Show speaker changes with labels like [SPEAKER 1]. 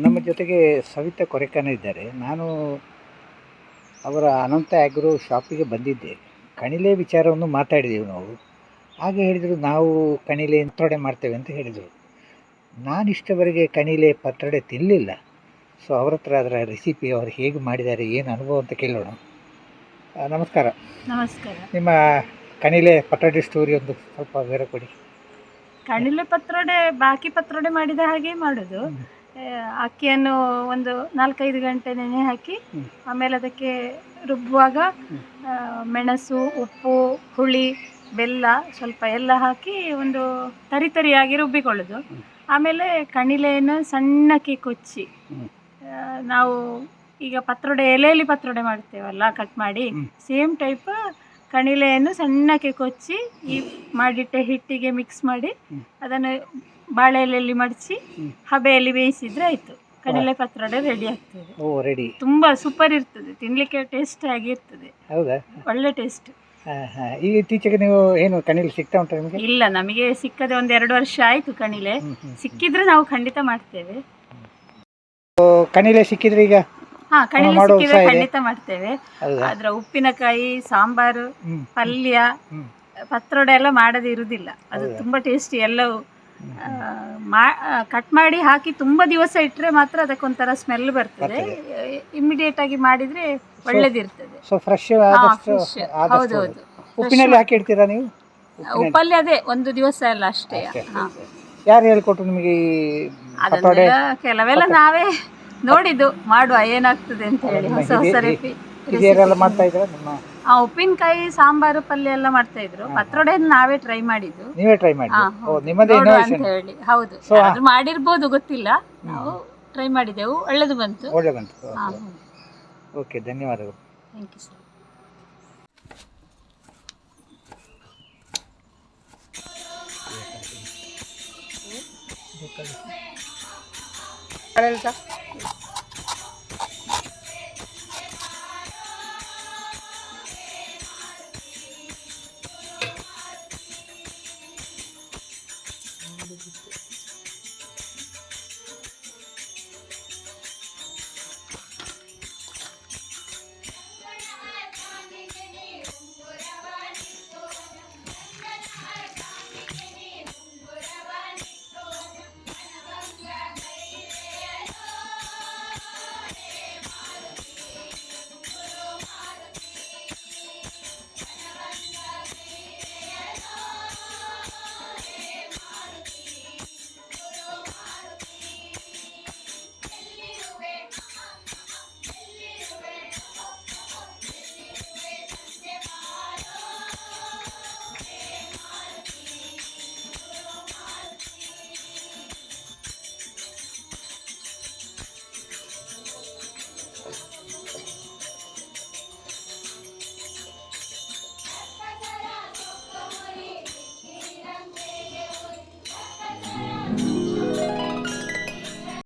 [SPEAKER 1] ನಮ್ಮ ಜೊತೆಗೆ ಸವಿತಾ ಕೊರೆಕನ ಇದ್ದಾರೆ. ನಾನು ಅವರ ಅನಂತ ಆಗ್ರೋ ಶಾಪಿಗೆ ಬಂದಿದ್ದೆ. ಕಣಿಲೆ ವಿಚಾರವನ್ನು ಮಾತಾಡಿದೆವು ನಾವು. ಹಾಗೆ ಹೇಳಿದರು, ನಾವು ಕಣಿಲೆ ಪತ್ರೊಡೆ ಮಾಡ್ತೇವೆ ಅಂತ ಹೇಳಿದರು. ನಾನು ಇಷ್ಟವರೆಗೆ ಕಣಿಲೆ ಪತ್ರೊಡೆ ತಿನ್ನಲಿಲ್ಲ. ಸೊ ಅವ್ರ ಹತ್ರ ಅದರ ರೆಸಿಪಿ ಅವರು ಹೇಗೆ ಮಾಡಿದ್ದಾರೆ, ಏನು ಅನುಭವ ಅಂತ ಕೇಳೋಣ. ನಮಸ್ಕಾರ.
[SPEAKER 2] ನಮಸ್ಕಾರ.
[SPEAKER 1] ನಿಮ್ಮ ಕಣಿಲೆ ಪತ್ರೊಡೆ ಸ್ಟೋರಿ ಒಂದು ಸ್ವಲ್ಪ ವಿವರ ಕೊಡಿ.
[SPEAKER 2] ಕಣಿಲೆ ಪತ್ರೊಡೆ ಬಾಕಿ ಪತ್ರೊಡೆ ಮಾಡಿದ ಹಾಗೆ ಮಾಡೋದು. ಅಕ್ಕಿಯನ್ನು ಒಂದು 4-5 ಗಂಟೆ ನೆನೆ ಹಾಕಿ ಆಮೇಲೆ ಅದಕ್ಕೆ ರುಬ್ಬುವಾಗ ಮೆಣಸು, ಉಪ್ಪು, ಹುಳಿ, ಬೆಲ್ಲ ಸ್ವಲ್ಪ ಎಲ್ಲ ಹಾಕಿ ಒಂದು ತರಿಯಾಗಿ ರುಬ್ಬಿಕೊಳ್ಳೋದು. ಆಮೇಲೆ ಕಣಿಲೆಯನ್ನು ಸಣ್ಣಕ್ಕೆ ಕೊಚ್ಚಿ, ನಾವು ಈಗ ಪತ್ರೊಡೆ ಎಲೆಯಲ್ಲಿ ಪತ್ರೊಡೆ ಮಾಡ್ತೇವಲ್ಲ ಕಟ್ ಮಾಡಿ, ಸೇಮ್ ಟೈಪ್ ಕಣಿಲೆಯನ್ನು ಸಣ್ಣಕ್ಕೆ ಕೊಚ್ಚಿ ಈ ಮಾಡಿಟ್ಟ ಹಿಟ್ಟಿಗೆ ಮಿಕ್ಸ್ ಮಾಡಿ ಅದನ್ನು ಬಾಳೆ ಎಲೆಯಲ್ಲಿ ಮಡಚಿ ಹಬೆಯಲ್ಲಿ ಬೇಯಿಸಿದ್ರೆ ಆಯಿತು, ಕಣಿಲೆ ಪತ್ರೊಡೆ ರೆಡಿ ಆಗ್ತದೆ.
[SPEAKER 1] ರೆಡಿ.
[SPEAKER 2] ತುಂಬ ಸೂಪರ್ ಇರ್ತದೆ, ತಿನ್ನಲಿಕ್ಕೆ ಟೇಸ್ಟ್ ಆಗಿರ್ತದೆ.
[SPEAKER 1] ಹೌದಾ?
[SPEAKER 2] ಒಳ್ಳೆ ಟೇಸ್ಟ್.
[SPEAKER 1] ಈಗ ಇತ್ತೀಚೆಗೆ ನೀವು ಏನು ಕಣಿಲೆ ಸಿಗ್ತಾ ಉಂಟು ನಿಮಗೆ?
[SPEAKER 2] ಇಲ್ಲ, ನಮಗೆ ಸಿಕ್ಕದೆ 1-2 ವರ್ಷ ಆಯಿತು ಕಣಿಲೆ. ಸಿಕ್ಕಿದ್ರೆ ನಾವು ಖಂಡಿತ ಮಾಡ್ತೇವೆ.
[SPEAKER 1] ಕಣಿಲೆ ಸಿಕ್ಕಿದ್ರೆ ಈಗ
[SPEAKER 2] ಕಣಿಲೆ ಸಿಕ್ಕಿದ್ರೆ ಖಂಡಿತ ಮಾಡ್ತೇವೆ. ಅದರ ಉಪ್ಪಿನಕಾಯಿ, ಸಾಂಬಾರು, ಪಲ್ಯ, ಪತ್ರೊಡೆ ಎಲ್ಲ ಮಾಡದೇ ಇರುವುದಿಲ್ಲ. ಅದು ತುಂಬ ಟೇಸ್ಟಿ. ಎಲ್ಲವೂ ಕಟ್ ಮಾಡಿ ಹಾಕಿ ತುಂಬ ದಿವಸ ಇಟ್ಟರೆ ಮಾತ್ರ ಅದಕ್ಕೊಂಥರ ಸ್ಮೆಲ್ ಬರ್ತದೆ. ಇಮಿಡಿಯೇಟ್ ಆಗಿ ಮಾಡಿದರೆ ಒಳ್ಳೇದಿರ್ತದೆ. ಹೌದೌದು.
[SPEAKER 1] ಉಪ್ಪಿನಲ್ಲಿ ಹಾಕಿ ಇಡ್ತೀರಾ ನೀವು?
[SPEAKER 2] ಉಪ್ಪಲ್ಲಿ ಅದೇ 1 ದಿವಸ ಎಲ್ಲ ಅಷ್ಟೇ.
[SPEAKER 1] ಯಾರು ಹೇಳ್ಕೊಟ್ರು ನಿಮಗೆ?
[SPEAKER 2] ಅದನ್ನೆಲ್ಲ ಕೆಲವೆಲ್ಲ ನಾವೇ ನೋಡಿದ್ದು, ಮಾಡುವ ಏನಾಗ್ತದೆ ಅಂತ ಹೇಳಿ. ಹೊಸ ಹೊಸ ರೆಸಿಪಿ
[SPEAKER 1] ಮಾಡ್ತಾ ಇದ್ರ?
[SPEAKER 2] ಉಪ್ಪಿನಕಾಯಿ, ಸಾಂಬಾರು, ಪಲ್ಯ ಎಲ್ಲ ಮಾಡ್ತಾ ಇದ್ರು. ಪತ್ರೊಡೆ ನಾವೇ ಟ್ರೈ ಮಾಡಿದ್ದು.
[SPEAKER 1] ನೀವೇ ಟ್ರೈ ಮಾಡಿ
[SPEAKER 2] ಅಂತ ಹೇಳಿ. ಹೌದು, ಅದು ಮಾಡಿರ್ಬೋದು, ಗೊತ್ತಿಲ್ಲ. ನಾವು ಟ್ರೈ ಮಾಡಿದೆವು, ಒಳ್ಳೇದು ಬಂತು.
[SPEAKER 1] ಓಕೆ, ಧನ್ಯವಾದಗಳು.
[SPEAKER 2] Thank you sir.